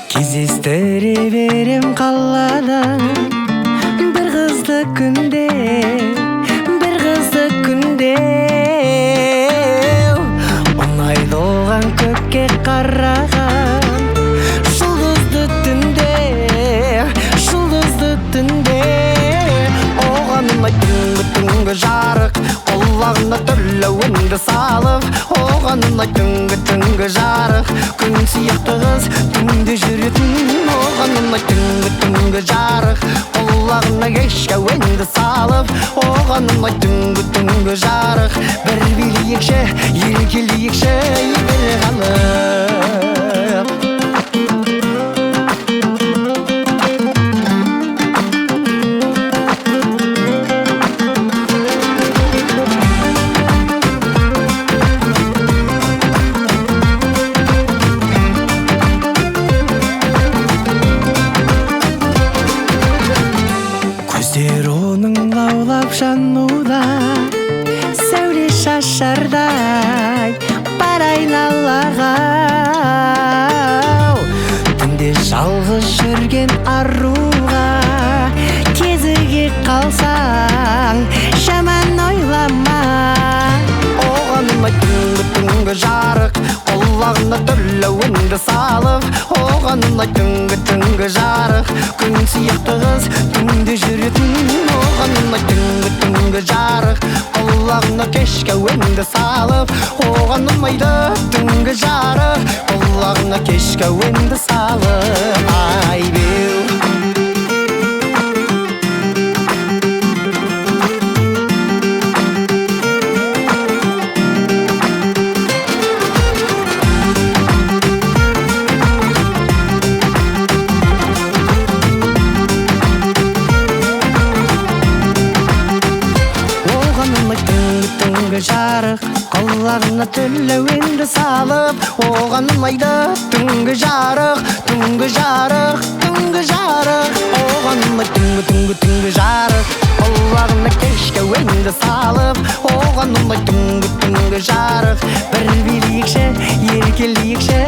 Кездестіре берем қаладан бір қызды күнде, бір қызды күнде. Ұнайды оған көкке қараған жұлдызды түнде, жұлдызды түнде. Оған ұнайды түнгі жарық, құлағына түрлі үнді салып. Оған ұнайды түнгі жарық, күн сияқты қыз түнде жүретін. Оған ұнайды түнгі жарық, құлағына кешкі үнді салып. Оған ұнайды түнгі жарық, бір билейікші, еркелейікші бір қалып. Көздер оның лаулап жануда, сәуле шашардай бар айналаға. Түнде жалғыз жүрген аруға кезіге қалсаң жаман ойлама. Оған ұнайды түнгі жарық, құлағына түрлі үнді салып. Оған ұнайды түнгі жарық, күн сияқты қыз түнде жүретін. Оған ұнайды түнгі жарық, құлағына кешкі үнді салып. Оған ұнайды түнгі жарық, құлағына кешкі үнді салып. Ай беу түнгі жарық, құлағына түрлі үнді салып. Оған ұнайды түнгі жарық, түнгі жарық, түнгі жарық. Оған ұнайды түнгі жарық, құлағына кешкі үнді салып. Оған ұнайды түнгі жарық, бір билейікші, еркелейікші